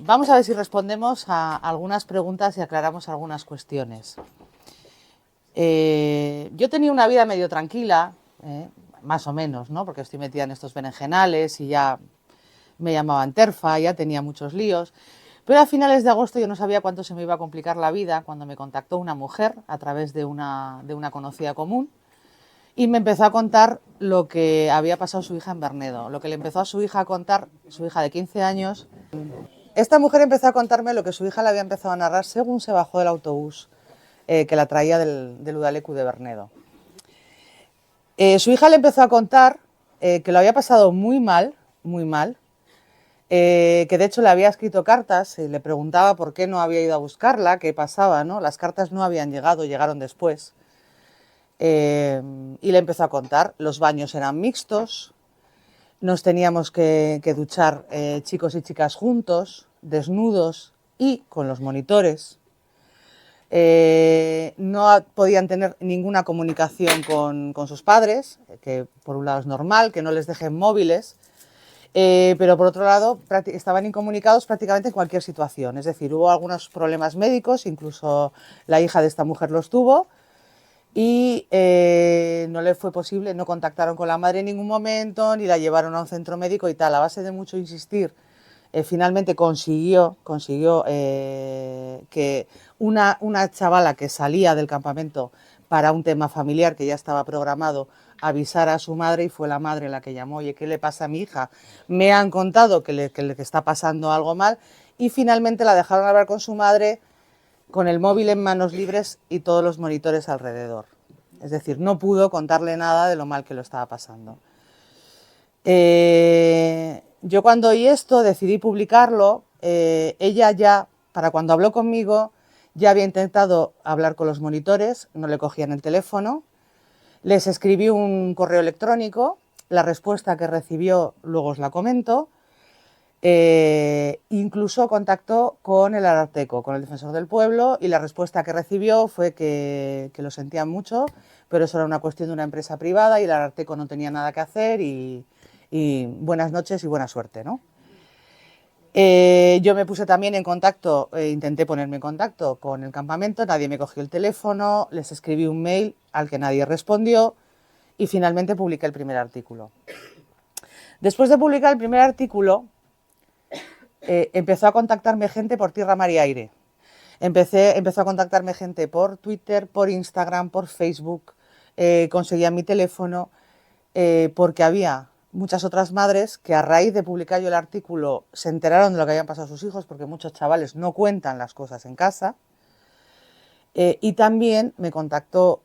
Vamos a ver si respondemos a algunas preguntas y aclaramos algunas cuestiones. Yo tenía una vida medio tranquila, más o menos, ¿no? Porque estoy metida en estos berenjenales y ya me llamaban terfa, ya tenía muchos líos. Pero a finales de agosto yo no sabía cuánto se me iba a complicar la vida cuando me contactó una mujer a través de una conocida común y me empezó a contar lo que había pasado su hija en Bernedo, lo que le empezó a su hija a contar, su hija de 15 años. Esta mujer empezó a contarme lo que su hija le había empezado a narrar según se bajó del autobús que la traía del Udalecu de Bernedo. Su hija le empezó a contar que lo había pasado muy mal, que de hecho le había escrito cartas y le preguntaba por qué no había ido a buscarla, qué pasaba, ¿no? Las cartas no habían llegado, llegaron después. Y le empezó a contar, los baños eran mixtos, nos teníamos que duchar chicos y chicas juntos, desnudos y con los monitores. No podían tener ninguna comunicación con sus padres, que por un lado es normal, que no les dejen móviles, pero por otro lado estaban incomunicados prácticamente en cualquier situación. Es decir, hubo algunos problemas médicos, incluso la hija de esta mujer los tuvo, y no le fue posible, no contactaron con la madre en ningún momento, ni la llevaron a un centro médico y tal. A base de mucho insistir, finalmente consiguió que una chavala que salía del campamento para un tema familiar que ya estaba programado avisara a su madre y fue la madre la que llamó. Oye, ¿qué le pasa a mi hija? Me han contado que le está pasando algo mal y finalmente la dejaron hablar con su madre con el móvil en manos libres y todos los monitores alrededor. Es decir, no pudo contarle nada de lo mal que lo estaba pasando. Yo cuando oí esto decidí publicarlo. Ella ya, para cuando habló conmigo, ya había intentado hablar con los monitores, no le cogían el teléfono. Les escribí un correo electrónico, la respuesta que recibió luego os la comento. Incluso contactó con el Ararteko, con el defensor del pueblo, y la respuesta que recibió fue que lo sentían mucho, pero eso era una cuestión de una empresa privada y el Ararteko no tenía nada que hacer y buenas noches y buena suerte, ¿no? Yo me puse también en contacto, intenté ponerme en contacto con el campamento, nadie me cogió el teléfono, les escribí un mail al que nadie respondió y finalmente publiqué el primer artículo. Después de publicar el primer artículo, empezó a contactarme gente por tierra, mar y aire. Empezó a contactarme gente por Twitter, por Instagram, por Facebook, conseguían mi teléfono, porque había muchas otras madres que a raíz de publicar yo el artículo se enteraron de lo que habían pasado a sus hijos, porque muchos chavales no cuentan las cosas en casa. Y también me contactó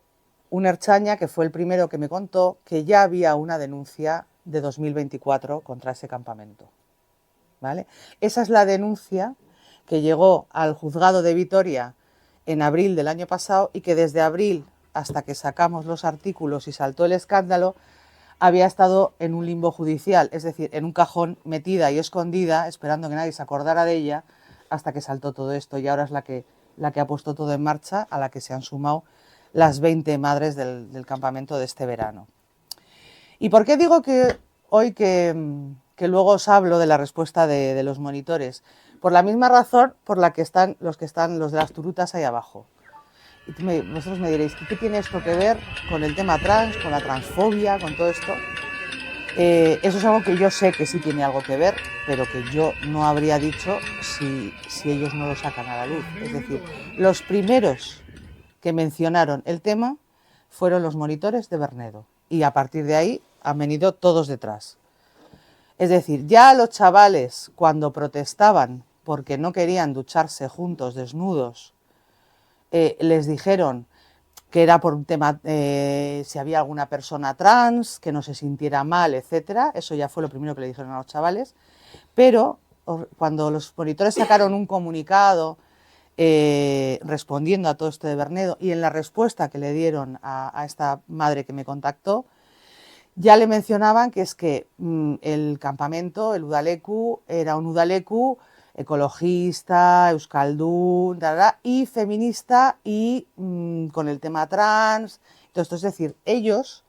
un Erchaña, que fue el primero que me contó que ya había una denuncia de 2024 contra ese campamento. ¿Vale? Esa es la denuncia que llegó al juzgado de Vitoria en abril del año pasado y que desde abril hasta que sacamos los artículos y saltó el escándalo había estado en un limbo judicial, es decir, en un cajón metida y escondida, esperando que nadie se acordara de ella, hasta que saltó todo esto y ahora es la que ha puesto todo en marcha, a la que se han sumado las 20 madres del campamento de este verano. ¿Y por qué digo que hoy que luego os hablo de la respuesta de los monitores? Por la misma razón por la que están los de las turutas ahí abajo. Y vosotros me diréis, ¿qué tiene esto que ver con el tema trans, con la transfobia, con todo esto? Eso es algo que yo sé que sí tiene algo que ver, pero que yo no habría dicho si ellos no lo sacan a la luz. Es decir, los primeros que mencionaron el tema fueron los monitores de Bernedo y a partir de ahí han venido todos detrás. Es decir, ya los chavales cuando protestaban porque no querían ducharse juntos, desnudos, les dijeron que era por un tema, si había alguna persona trans, que no se sintiera mal, etcétera. Eso ya fue lo primero que le dijeron a los chavales. Pero cuando los monitores sacaron un comunicado respondiendo a todo esto de Bernedo y en la respuesta que le dieron a esta madre que me contactó, ya le mencionaban que es que el campamento, el Udaleku, era un Udaleku ecologista, euskaldun, y feminista y con el tema trans. Todo esto, es decir, ellos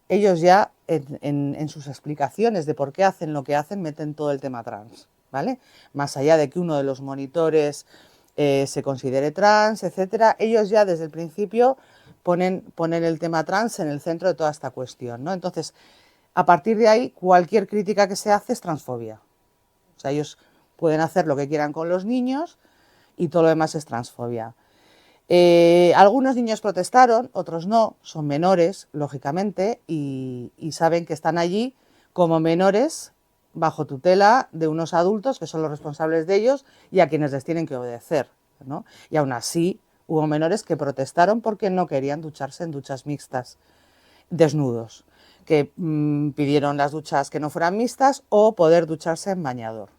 ya en sus explicaciones de por qué hacen lo que hacen meten todo el tema trans. ¿vale? Más allá de que uno de los monitores se considere trans, etcétera, ellos ya desde el principio ponen el tema trans en el centro de toda esta cuestión, ¿no? Entonces, a partir de ahí, cualquier crítica que se hace es transfobia. O sea, ellos pueden hacer lo que quieran con los niños y todo lo demás es transfobia. Algunos niños protestaron, otros no, son menores, lógicamente, y saben que están allí como menores bajo tutela de unos adultos que son los responsables de ellos y a quienes les tienen que obedecer, ¿no? Y aún así hubo menores que protestaron porque no querían ducharse en duchas mixtas, desnudos, que pidieron las duchas que no fueran mixtas o poder ducharse en bañador.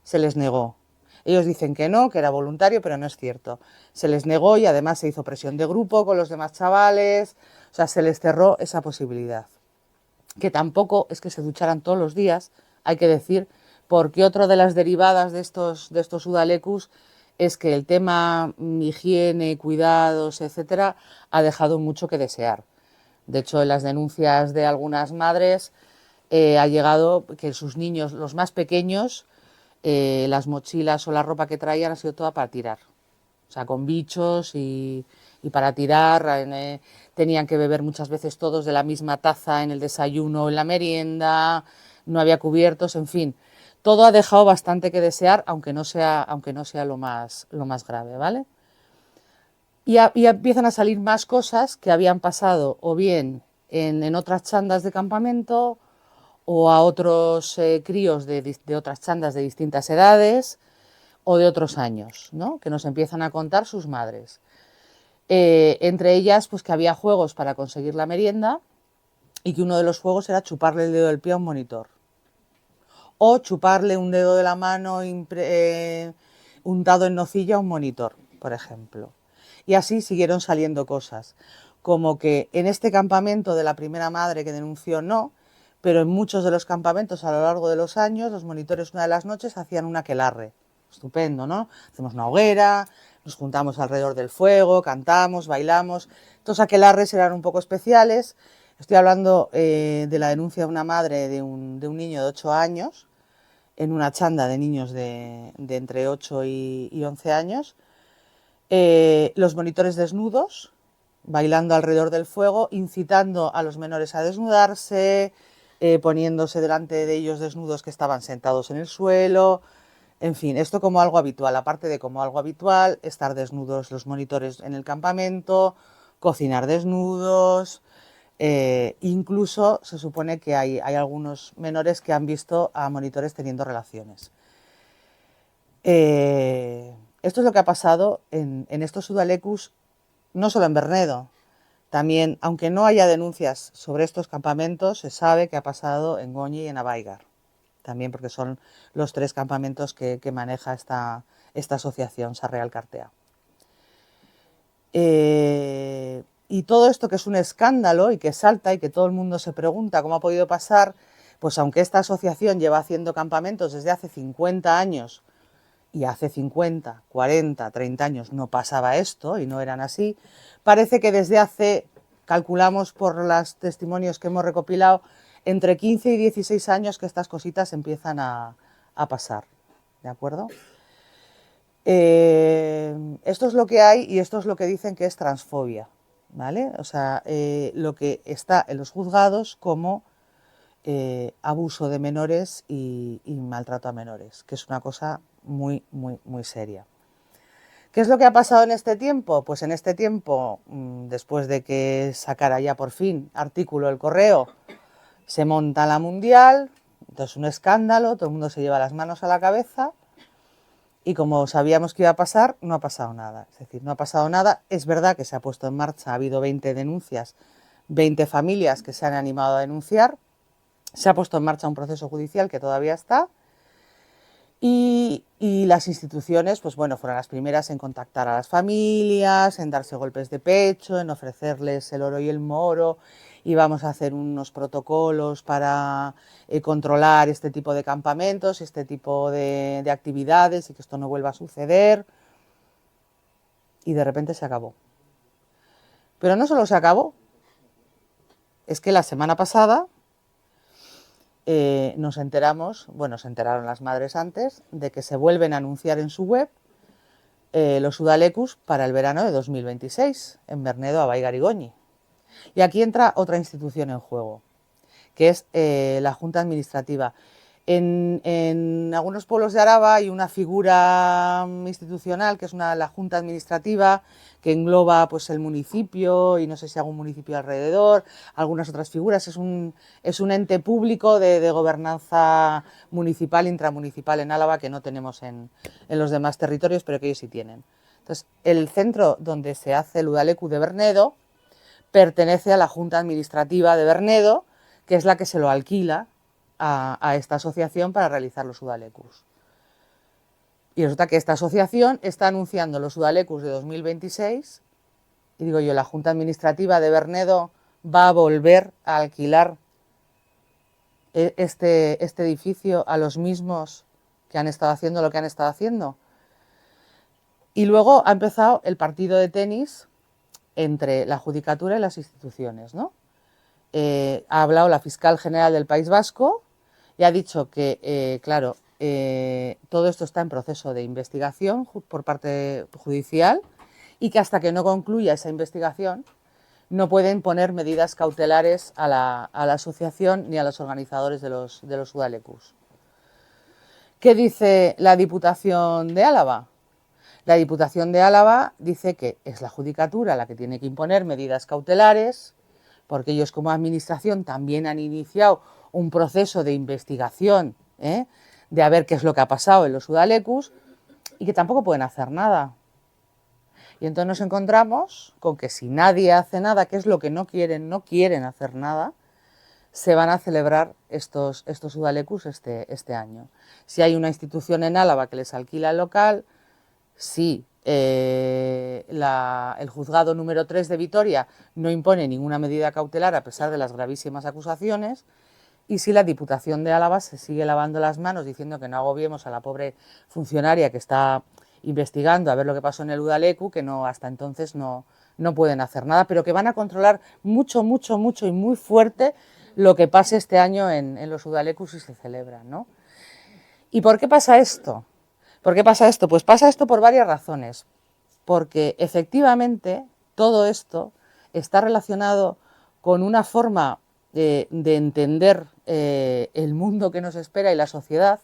Se les negó. Ellos dicen que no, que era voluntario, pero no es cierto. Se les negó y además se hizo presión de grupo con los demás chavales, o sea, se les cerró esa posibilidad. Que tampoco es que se ducharan todos los días, hay que decir, porque otra de las derivadas de estos udalecus es que el tema higiene, cuidados, etcétera, ha dejado mucho que desear. De hecho, en las denuncias de algunas madres ha llegado que sus niños, los más pequeños, las mochilas o la ropa que traían ha sido toda para tirar. O sea, con bichos y para tirar. Tenían que beber muchas veces todos de la misma taza en el desayuno o en la merienda. No había cubiertos, en fin. Todo ha dejado bastante que desear, aunque no sea lo más grave, ¿vale? Y empiezan a salir más cosas que habían pasado o bien en otras chandas de campamento o a otros críos de otras chandas de distintas edades o de otros años, ¿no? Que nos empiezan a contar sus madres. Entre ellas, pues que había juegos para conseguir la merienda y que uno de los juegos era chuparle el dedo del pie a un monitor. O chuparle un dedo de la mano untado en nocilla a un monitor, por ejemplo. Y así siguieron saliendo cosas, como que en este campamento de la primera madre que denunció no, pero en muchos de los campamentos a lo largo de los años, los monitores una de las noches hacían un aquelarre. Estupendo, ¿no? Hacemos una hoguera, nos juntamos alrededor del fuego, cantamos, bailamos. Estos aquelarres eran un poco especiales. Estoy hablando de la denuncia de una madre de un niño de 8 años, en una chanda de niños de entre 8 y 11 años. Los monitores desnudos, bailando alrededor del fuego, incitando a los menores a desnudarse, poniéndose delante de ellos desnudos que estaban sentados en el suelo. En fin, esto como algo habitual, aparte de como algo habitual, estar desnudos los monitores en el campamento, cocinar desnudos, incluso se supone que hay algunos menores que han visto a monitores teniendo relaciones. Esto es lo que ha pasado en estos udalecus, no solo en Bernedo, también, aunque no haya denuncias sobre estos campamentos, se sabe que ha pasado en Goñi y en Abaigar, también porque son los 3 campamentos que maneja esta asociación Sarreal Cartea. Y todo esto que es un escándalo y que salta y que todo el mundo se pregunta cómo ha podido pasar, pues aunque esta asociación lleva haciendo campamentos desde hace 50 años y hace 50, 40, 30 años no pasaba esto y no eran así, parece que desde hace, calculamos por los testimonios que hemos recopilado, entre 15 y 16 años que estas cositas empiezan a pasar, ¿de acuerdo? Esto es lo que hay y esto es lo que dicen que es transfobia, ¿vale? O sea, lo que está en los juzgados como abuso de menores y maltrato a menores, que es una cosa muy, muy, muy seria. ¿Qué es lo que ha pasado en este tiempo? Pues en este tiempo, después de que sacara ya por fin artículo El Correo, se monta la mundial, entonces un escándalo, todo el mundo se lleva las manos a la cabeza y como sabíamos que iba a pasar, no ha pasado nada. Es decir, no ha pasado nada. Es verdad que se ha puesto en marcha, ha habido 20 denuncias, 20 familias que se han animado a denunciar, se ha puesto en marcha un proceso judicial que todavía está y las instituciones, pues bueno, fueron las primeras en contactar a las familias, en darse golpes de pecho, en ofrecerles el oro y el moro y vamos a hacer unos protocolos para controlar este tipo de campamentos, este tipo de actividades y que esto no vuelva a suceder. Y de repente se acabó. Pero no solo se acabó, es que la semana pasada nos enteramos, bueno, se enteraron las madres antes, de que se vuelven a anunciar en su web los udalecus para el verano de 2026 en Bernedo, Abay Garigoñi. Y aquí entra otra institución en juego, que es la Junta Administrativa. En algunos pueblos de Araba hay una figura institucional que es la Junta Administrativa, que engloba pues, el municipio y no sé si algún municipio alrededor, algunas otras figuras. Es un ente público de gobernanza municipal, intramunicipal en Álava, que no tenemos en los demás territorios, pero que ellos sí tienen. Entonces, el centro donde se hace el Udaleku de Bernedo pertenece a la Junta Administrativa de Bernedo, que es la que se lo alquila a esta asociación para realizar los udalecus. Y resulta que esta asociación está anunciando los udalecus de 2026 y digo yo, la Junta Administrativa de Bernedo va a volver a alquilar este edificio a los mismos que han estado haciendo lo que han estado haciendo. Y luego ha empezado el partido de tenis entre la judicatura y las instituciones, ¿no? Ha hablado la fiscal general del País Vasco y ha dicho que, claro, todo esto está en proceso de investigación por parte judicial y que hasta que no concluya esa investigación no pueden poner medidas cautelares a la asociación ni a los organizadores de los udalecus. ¿Qué dice la Diputación de Álava? La Diputación de Álava dice que es la judicatura la que tiene que imponer medidas cautelares, porque ellos como administración también han iniciado un proceso de investigación, de a ver qué es lo que ha pasado en los udalecus, y que tampoco pueden hacer nada. Y entonces nos encontramos con que si nadie hace nada, que es lo que no quieren hacer nada, se van a celebrar estos udalecus este año. Si hay una institución en Álava que les alquila el local, si el juzgado número 3 de Vitoria no impone ninguna medida cautelar a pesar de las gravísimas acusaciones, y si la Diputación de Álava se sigue lavando las manos diciendo que no agobiemos a la pobre funcionaria que está investigando a ver lo que pasó en el Udaleku, que no, hasta entonces no pueden hacer nada, pero que van a controlar mucho y muy fuerte lo que pase este año en los Udalekus si se celebran, ¿no? ¿Y por qué pasa esto? ¿Por qué pasa esto? Pues pasa esto por varias razones. Porque efectivamente todo esto está relacionado con una forma de entender el mundo que nos espera y la sociedad,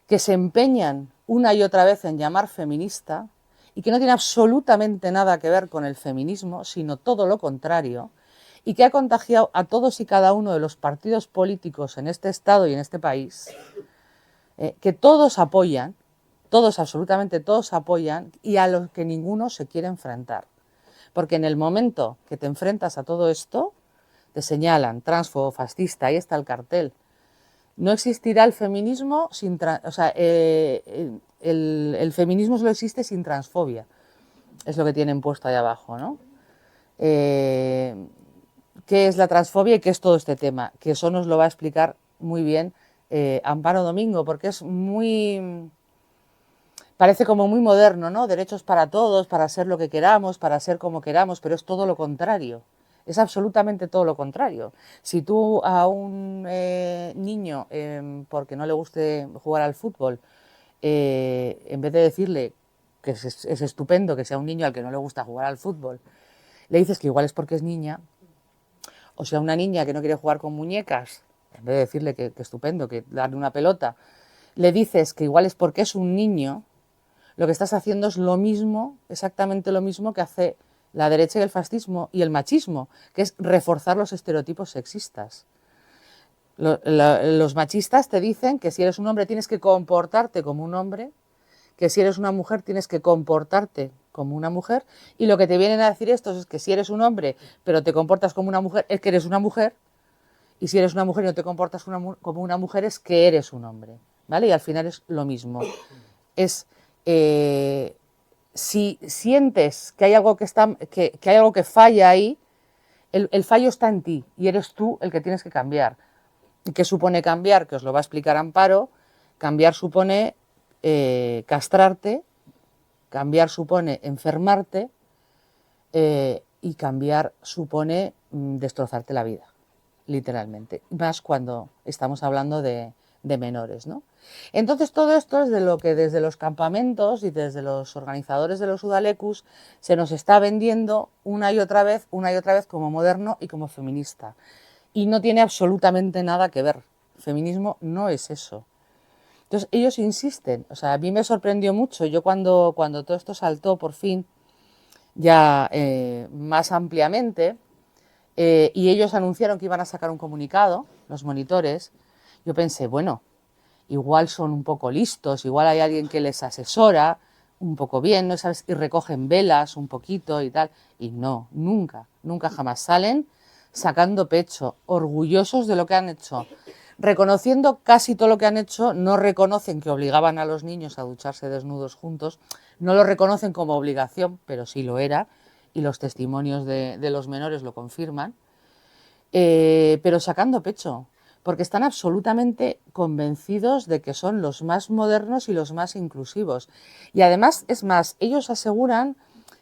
que se empeñan una y otra vez en llamar feminista y que no tiene absolutamente nada que ver con el feminismo, sino todo lo contrario, y que ha contagiado a todos y cada uno de los partidos políticos en este Estado y en este país, que todos apoyan, todos, absolutamente todos apoyan, y a los que ninguno se quiere enfrentar. Porque en el momento que te enfrentas a todo esto, te señalan transfobo, fascista, ahí está el cartel. No existirá el feminismo sin... O sea, el feminismo solo existe sin transfobia. Es lo que tienen puesto ahí abajo, ¿no? ¿Qué es la transfobia y qué es todo este tema? Que eso nos lo va a explicar muy bien Amparo Domingo, porque es muy... Parece como muy moderno, ¿no? Derechos para todos, para ser lo que queramos, para ser como queramos, pero es todo lo contrario. Es absolutamente todo lo contrario. Si tú a un niño, porque no le guste jugar al fútbol, en vez de decirle que es estupendo que sea un niño al que no le gusta jugar al fútbol, le dices que igual es porque es niña, o sea, una niña que no quiere jugar con muñecas, en vez de decirle que estupendo, que darle una pelota, le dices que igual es porque es un niño, lo que estás haciendo es lo mismo, exactamente lo mismo que hace la derecha y el fascismo y el machismo, que es reforzar los estereotipos sexistas. Los machistas te dicen que si eres un hombre tienes que comportarte como un hombre, que si eres una mujer tienes que comportarte como una mujer, y lo que te vienen a decir estos es que si eres un hombre pero te comportas como una mujer, es que eres una mujer, y si eres una mujer y no te comportas como una mujer, es que eres un hombre, ¿vale? Y al final es lo mismo. Es... si sientes que hay algo que hay algo que falla ahí, el fallo está en ti y eres tú el que tienes que cambiar. ¿Y qué supone cambiar? Que os lo va a explicar Amparo. Cambiar supone castrarte, cambiar supone enfermarte y cambiar supone destrozarte la vida. literalmente, más cuando estamos hablando de menores, ¿no? Entonces todo esto es de lo que desde los campamentos y desde los organizadores de los Udalecus se nos está vendiendo una y otra vez como moderno y como feminista. Y no tiene absolutamente nada que ver. Feminismo no es eso. Entonces ellos insisten, o sea, a mí me sorprendió mucho, yo cuando todo esto saltó por fin, ya más ampliamente, y ellos anunciaron que iban a sacar un comunicado, los monitores, yo pensé, bueno, igual son un poco listos, igual hay alguien que les asesora un poco bien, ¿no sabes? Y recogen velas un poquito y tal, y no, nunca, nunca jamás salen sacando pecho, orgullosos de lo que han hecho. Reconociendo casi todo lo que han hecho, no reconocen que obligaban a los niños a ducharse desnudos juntos, no lo reconocen como obligación, pero sí lo era, y los testimonios de los menores lo confirman, pero sacando pecho, porque están absolutamente convencidos de que son los más modernos y los más inclusivos. Y además, es más, ellos aseguran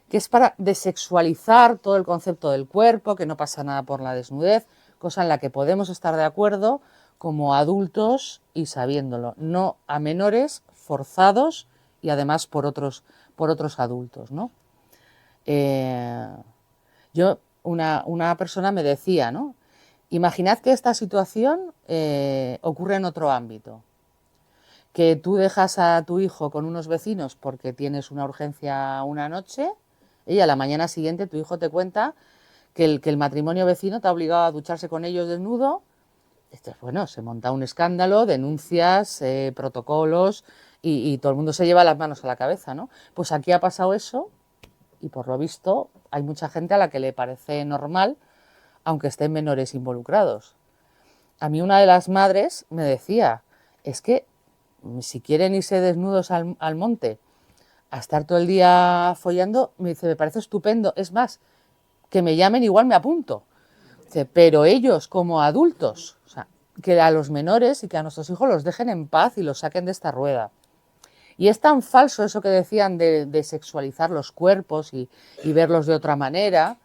que es para desexualizar todo el concepto del cuerpo, que no pasa nada por la desnudez, cosa en la que podemos estar de acuerdo como adultos y sabiéndolo, no a menores forzados y además por otros adultos, ¿no? Una persona me decía, ¿no? Imaginad que esta situación ocurre en otro ámbito, que tú dejas a tu hijo con unos vecinos porque tienes una urgencia una noche y a la mañana siguiente tu hijo te cuenta que el matrimonio vecino te ha obligado a ducharse con ellos desnudo. Bueno, se monta un escándalo, denuncias, protocolos y todo el mundo se lleva las manos a la cabeza, ¿no? Pues aquí ha pasado eso y por lo visto hay mucha gente a la que le parece normal, aunque estén menores involucrados. A mí una de las madres me decía, es que si quieren irse desnudos al monte a estar todo el día follando, me dice, me parece estupendo, es más, que me llamen igual me apunto. Dice, pero ellos como adultos, o sea, que a los menores y que a nuestros hijos los dejen en paz y los saquen de esta rueda. Y es tan falso eso que decían de sexualizar los cuerpos y verlos de otra manera,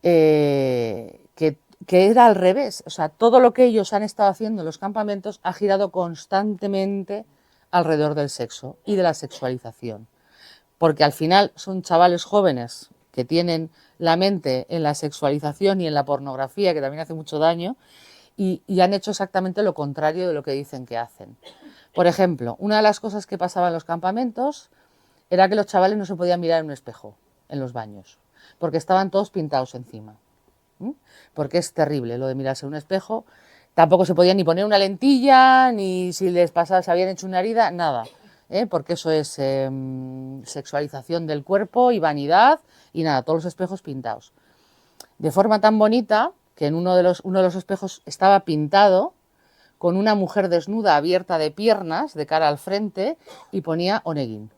que era al revés. O sea, todo lo que ellos han estado haciendo en los campamentos ha girado constantemente alrededor del sexo y de la sexualización. Porque al final son chavales jóvenes que tienen la mente en la sexualización y en la pornografía, que también hace mucho daño, y han hecho exactamente lo contrario de lo que dicen que hacen. Por ejemplo, una de las cosas que pasaba en los campamentos era que los chavales no se podían mirar en un espejo en los baños, porque estaban todos pintados encima. Porque es terrible lo de mirarse en un espejo. Tampoco se podía ni poner una lentilla, ni si les pasaba, se habían hecho una herida, nada. Porque eso es sexualización del cuerpo y vanidad y nada, todos los espejos pintados. De forma tan bonita que en uno de los espejos estaba pintado con una mujer desnuda abierta de piernas de cara al frente y ponía Onegin.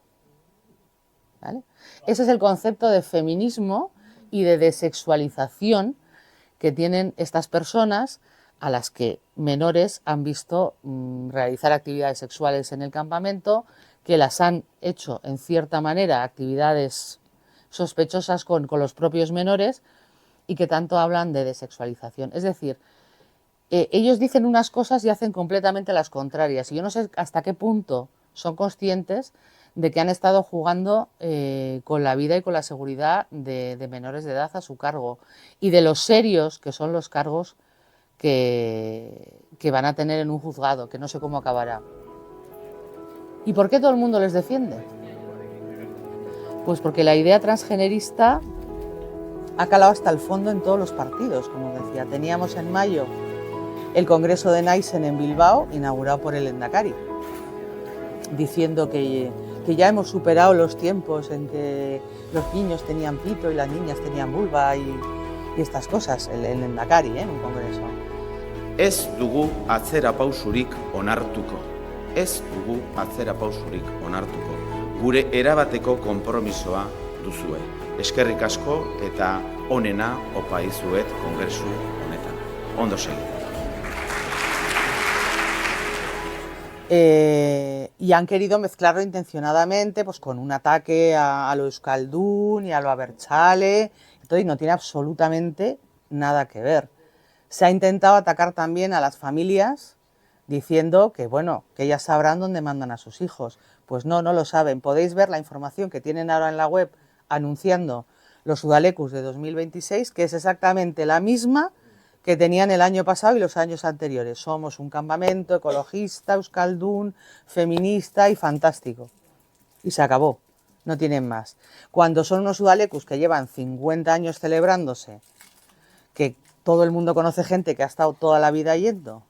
¿Vale? Ese es el concepto de feminismo y de desexualización que tienen estas personas a las que menores han visto realizar actividades sexuales en el campamento, que las han hecho en cierta manera actividades sospechosas con los propios menores y que tanto hablan de desexualización. Es decir, ellos dicen unas cosas y hacen completamente las contrarias. Y yo no sé hasta qué punto son conscientes de que han estado jugando con la vida y con la seguridad de menores de edad a su cargo y de los serios que son los cargos que van a tener en un juzgado, que no sé cómo acabará. ¿Y por qué todo el mundo les defiende? Pues porque la idea transgenerista ha calado hasta el fondo en todos los partidos, como decía. Teníamos en mayo el Congreso de Naisen en Bilbao, inaugurado por el Lehendakari, diciendo que ya hemos superado los tiempos en que los niños tenían pito y las niñas tenían vulva y estas cosas, el Lehendakari, en un congreso. Ez dugu atzerapausurik onartuko. Ez dugu atzerapausurik onartuko. Gure erabateko konpromisoa duzue. Eskerrik asko eta onena opa dizuet kongresu honetan. Ondo segi. Y han querido mezclarlo intencionadamente pues, con un ataque a lo euskaldun y a lo abertzale, y no tiene absolutamente nada que ver. Se ha intentado atacar también a las familias diciendo que, bueno, que ellas sabrán dónde mandan a sus hijos. Pues no, no lo saben. Podéis ver la información que tienen ahora en la web anunciando los Udalecus de 2026, que es exactamente la misma que tenían el año pasado y los años anteriores. Somos un campamento ecologista, euskaldun, feminista y fantástico. Y se acabó, no tienen más. Cuando son unos Udalecus que llevan 50 años celebrándose, que todo el mundo conoce gente que ha estado toda la vida yendo,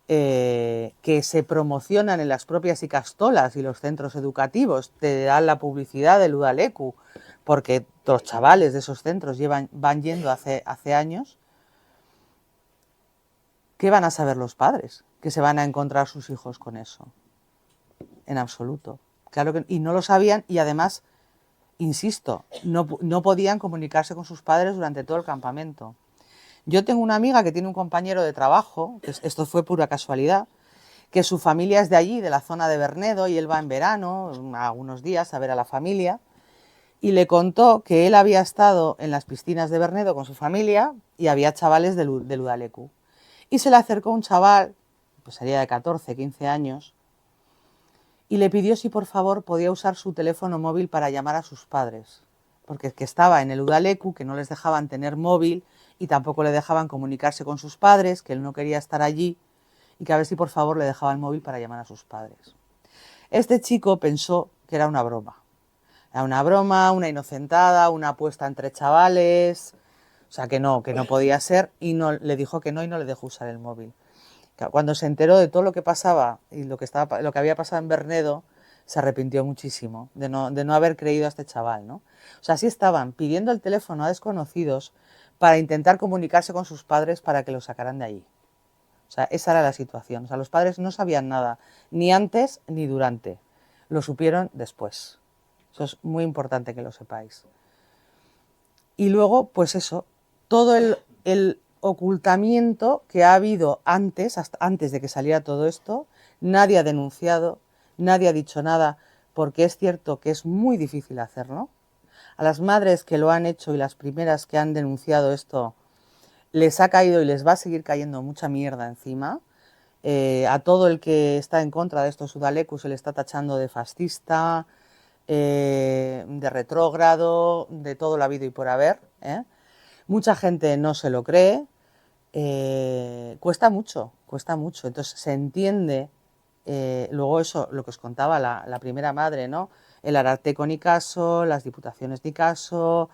que se promocionan en las propias ikastolas y los centros educativos, te dan la publicidad del Udaleku, porque los chavales de esos centros van yendo hace años. ¿Qué van a saber los padres? Que se van a encontrar sus hijos con eso. En absoluto. Claro que, y no lo sabían, y además, insisto, no podían comunicarse con sus padres durante todo el campamento. Yo tengo una amiga que tiene un compañero de trabajo, que esto fue pura casualidad, que su familia es de allí, de la zona de Bernedo, y él va en verano, algunos días, a ver a la familia, y le contó que él había estado en las piscinas de Bernedo con su familia y había chavales del Udaleku. Y se le acercó un chaval, pues sería de 14, 15 años, y le pidió si por favor podía usar su teléfono móvil para llamar a sus padres, porque es que estaba en el Udaleku, que no les dejaban tener móvil y tampoco le dejaban comunicarse con sus padres, que él no quería estar allí, y que a ver si por favor le dejaba el móvil para llamar a sus padres. Este chico pensó que era una broma. Era una broma, una inocentada, una apuesta entre chavales, o sea que no podía ser, y no, le dijo que no y no le dejó usar el móvil. Cuando se enteró de todo lo que pasaba y lo que había pasado en Bernedo, se arrepintió muchísimo de no haber creído a este chaval, ¿no? O sea, sí estaban pidiendo el teléfono a desconocidos para intentar comunicarse con sus padres para que lo sacaran de allí. O sea, esa era la situación. O sea, los padres no sabían nada, ni antes ni durante. Lo supieron después. Eso es muy importante que lo sepáis. Y luego, pues eso, todo el ocultamiento que ha habido antes de que saliera todo esto, nadie ha denunciado, nadie ha dicho nada, porque es cierto que es muy difícil hacerlo. A las madres que lo han hecho y las primeras que han denunciado esto, les ha caído y les va a seguir cayendo mucha mierda encima. A todo el que está en contra de estos Udalekus se le está tachando de fascista, de retrógrado, de todo lo habido y por haber. Mucha gente no se lo cree, cuesta mucho. Entonces se entiende, luego eso, lo que os contaba la primera madre, ¿no? El Ararteko ni caso, las diputaciones ni caso,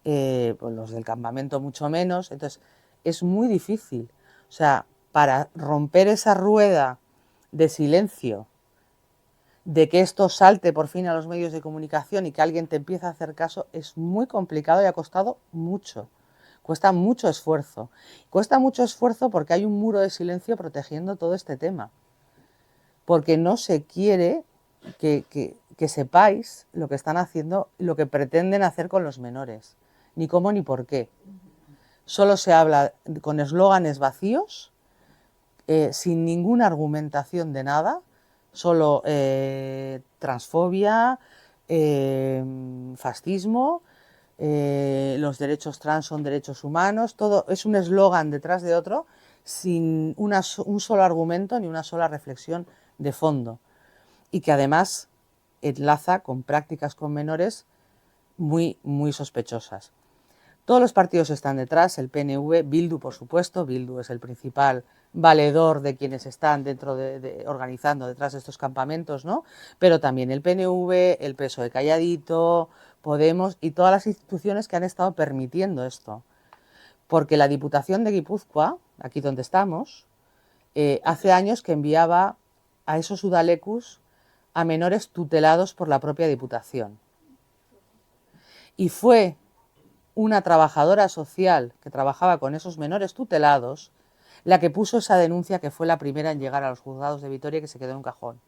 pues los del campamento mucho menos. Entonces es muy difícil. O sea, para romper esa rueda de silencio, de que esto salte por fin a los medios de comunicación y que alguien te empiece a hacer caso, es muy complicado y ha costado mucho. Cuesta mucho esfuerzo. Cuesta mucho esfuerzo porque hay un muro de silencio protegiendo todo este tema. Porque no se quiere que sepáis lo que están haciendo, lo que pretenden hacer con los menores. Ni cómo ni por qué. Solo se habla con eslóganes vacíos, sin ninguna argumentación de nada, solo transfobia, fascismo, los derechos trans son derechos humanos, todo es un eslogan detrás de otro, sin un solo argumento ni una sola reflexión de fondo, y que además enlaza con prácticas con menores muy, muy sospechosas. Todos los partidos están detrás, el PNV, Bildu por supuesto, Bildu es el principal valedor de quienes están organizando detrás de estos campamentos, ¿no? Pero también el PNV, el PSOE calladito, Podemos y todas las instituciones que han estado permitiendo esto. Porque la Diputación de Guipúzcoa, aquí donde estamos, hace años que enviaba a esos Udalekus a menores tutelados por la propia Diputación. Y fue una trabajadora social que trabajaba con esos menores tutelados la que puso esa denuncia, que fue la primera en llegar a los juzgados de Vitoria y que se quedó en un cajón.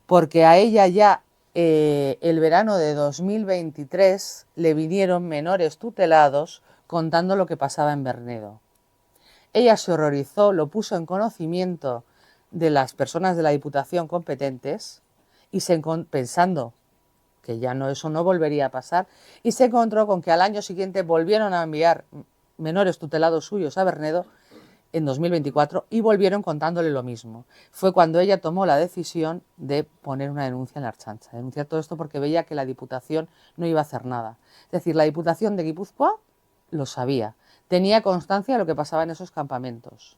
Porque a ella ya el verano de 2023 le vinieron menores tutelados contando lo que pasaba en Bernedo. Ella se horrorizó, lo puso en conocimiento de las personas de la Diputación competentes y pensando que ya eso no volvería a pasar, y se encontró con que al año siguiente volvieron a enviar menores tutelados suyos a Bernedo en 2024 y volvieron contándole lo mismo. Fue cuando ella tomó la decisión de poner una denuncia en la Ertzaintza, denunciar todo esto porque veía que la Diputación no iba a hacer nada. Es decir, la Diputación de Guipúzcoa lo sabía, tenía constancia de lo que pasaba en esos campamentos.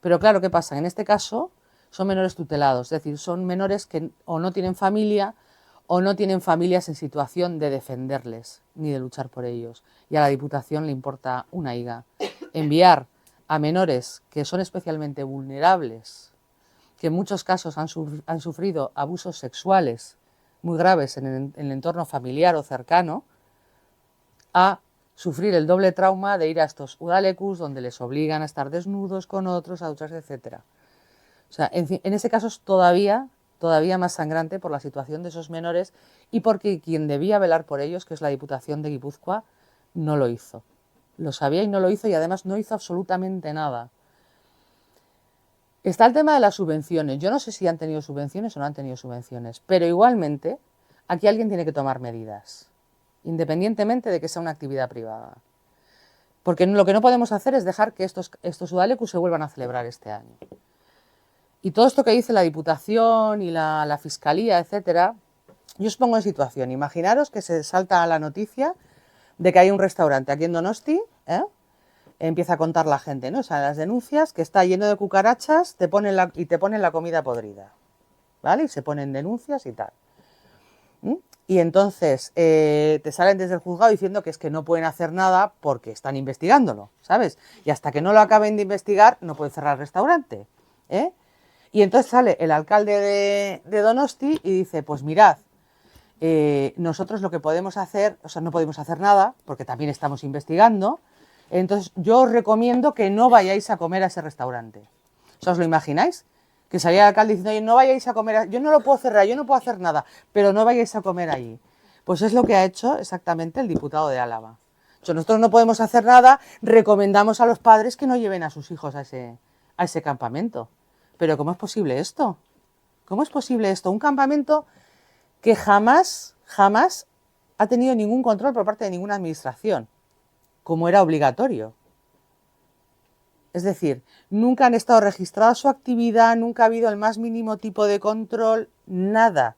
Pero claro, ¿qué pasa? En este caso son menores tutelados, es decir, son menores que o no tienen familia o no tienen familias en situación de defenderles ni de luchar por ellos. Y a la Diputación le importa una higa enviar a menores que son especialmente vulnerables, que en muchos casos han sufrido abusos sexuales muy graves en el entorno familiar o cercano, a sufrir el doble trauma de ir a estos udalekus donde les obligan a estar desnudos con otros, a ducharse, etc. O sea, en ese caso es todavía más sangrante por la situación de esos menores y porque quien debía velar por ellos, que es la Diputación de Guipúzcoa, no lo hizo. Lo sabía y no lo hizo, y además no hizo absolutamente nada. Está el tema de las subvenciones. Yo no sé si han tenido subvenciones o no han tenido subvenciones, pero igualmente aquí alguien tiene que tomar medidas, independientemente de que sea una actividad privada. Porque lo que no podemos hacer es dejar que estos udalekus se vuelvan a celebrar este año. Y todo esto que dice la Diputación y la Fiscalía, etcétera, yo os pongo en situación. Imaginaros que se salta la noticia de que hay un restaurante aquí en Donosti, empieza a contar la gente, ¿no? O sea, las denuncias, que está lleno de cucarachas, te ponen la comida podrida, ¿vale? Y se ponen denuncias y tal. Y entonces te salen desde el juzgado diciendo que es que no pueden hacer nada porque están investigándolo, ¿sabes? Y hasta que no lo acaben de investigar no pueden cerrar el restaurante, Y entonces sale el alcalde de Donosti y dice, pues mirad, nosotros lo que podemos hacer, o sea, no podemos hacer nada porque también estamos investigando, entonces yo os recomiendo que no vayáis a comer a ese restaurante. O sea, ¿os lo imagináis? Que salía el alcalde diciendo, oye, no vayáis a comer, yo no lo puedo cerrar, yo no puedo hacer nada, pero no vayáis a comer allí. Pues es lo que ha hecho exactamente el diputado de Álava. O sea, nosotros no podemos hacer nada, recomendamos a los padres que no lleven a sus hijos a ese campamento. Pero ¿cómo es posible esto? ¿Cómo es posible esto? Un campamento que jamás ha tenido ningún control por parte de ninguna administración, como era obligatorio. Es decir, nunca han estado registrada su actividad, nunca ha habido el más mínimo tipo de control, nada.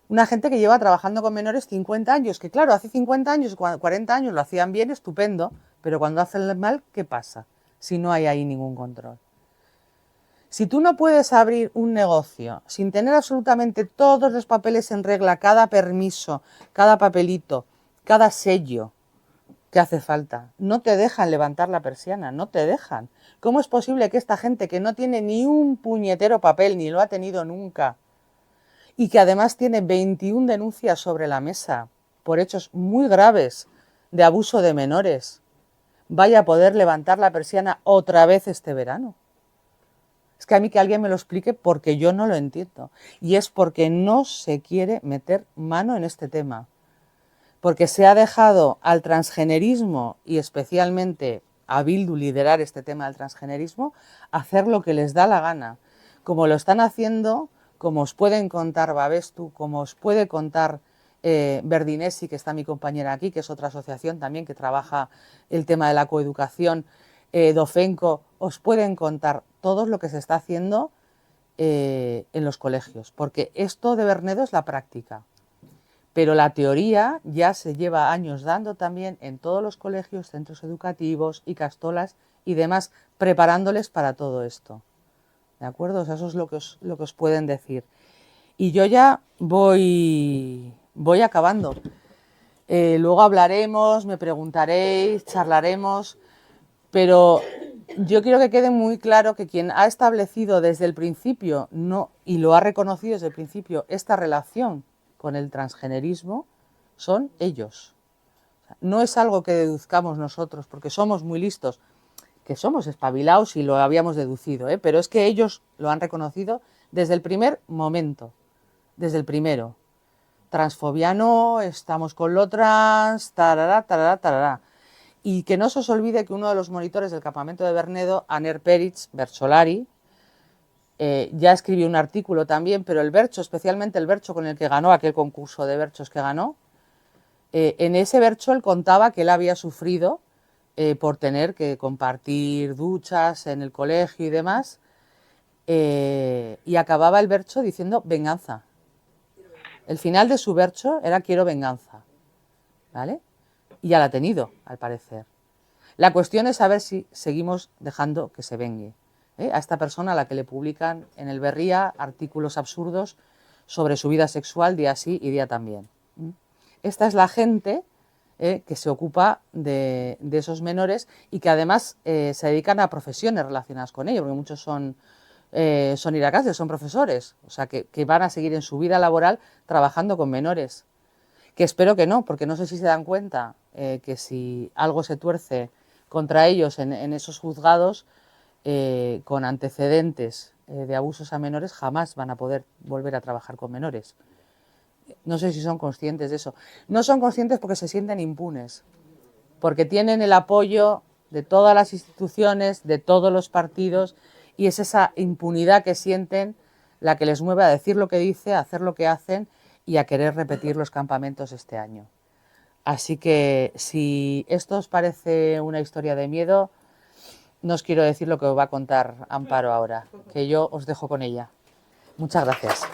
Una gente que lleva trabajando con menores 50 años, que claro, hace 50 años, 40 años lo hacían bien, estupendo, pero cuando hacen mal, ¿qué pasa? Si no hay ahí ningún control. Si tú no puedes abrir un negocio sin tener absolutamente todos los papeles en regla, cada permiso, cada papelito, cada sello que hace falta, no te dejan levantar la persiana, no te dejan. ¿Cómo es posible que esta gente que no tiene ni un puñetero papel, ni lo ha tenido nunca, y que además tiene 21 denuncias sobre la mesa por hechos muy graves de abuso de menores, vaya a poder levantar la persiana otra vez este verano? Es que a mí que alguien me lo explique porque yo no lo entiendo. Y es porque no se quiere meter mano en este tema. Porque se ha dejado al transgenerismo y especialmente a Bildu liderar este tema del transgenerismo, hacer lo que les da la gana. Como lo están haciendo, como os pueden contar Babestu, como os puede contar Berdinesi, que está mi compañera aquí, que es otra asociación también que trabaja el tema de la coeducación, Dofenco, os pueden contar todo lo que se está haciendo en los colegios, porque esto de Bernedo es la práctica, pero la teoría ya se lleva años dando también en todos los colegios, centros educativos, ikastolas y demás, preparándoles para todo esto. ¿De acuerdo? O sea, eso es lo que os pueden decir. Y yo ya voy acabando. Luego hablaremos, me preguntaréis, charlaremos, pero yo quiero que quede muy claro que quien ha establecido desde el principio y lo ha reconocido desde el principio esta relación con el transgenerismo son ellos. O sea, no es algo que deduzcamos nosotros porque somos muy listos, que somos espabilados y lo habíamos deducido, pero es que ellos lo han reconocido desde el primer momento, desde el primero. Transfobia no, estamos con lo trans, tarará, tarará, tarará. Y que no se os olvide que uno de los monitores del campamento de Bernedo, Aner Peritz Bercholari, ya escribió un artículo también, pero el bercho, especialmente el bercho con el que ganó aquel concurso de berchos que ganó, en ese bercho él contaba que él había sufrido por tener que compartir duchas en el colegio y demás, y acababa el verso diciendo venganza. El final de su verso era quiero venganza, ¿vale? Y ya la ha tenido, al parecer. La cuestión es saber si seguimos dejando que se vengue a esta persona a la que le publican en el Berria artículos absurdos sobre su vida sexual día sí y día también. Esta es la gente que se ocupa de esos menores y que además se dedican a profesiones relacionadas con ello, porque muchos son iracases, son profesores, o sea que van a seguir en su vida laboral trabajando con menores. Que espero que no, porque no sé si se dan cuenta que si algo se tuerce contra ellos en esos juzgados con antecedentes de abusos a menores, jamás van a poder volver a trabajar con menores. No sé si son conscientes de eso. No son conscientes porque se sienten impunes, porque tienen el apoyo de todas las instituciones, de todos los partidos, y es esa impunidad que sienten la que les mueve a decir lo que dice, a hacer lo que hacen y a querer repetir los campamentos este año. Así que si esto os parece una historia de miedo, no os quiero decir lo que os va a contar Amparo ahora, que yo os dejo con ella. Muchas gracias.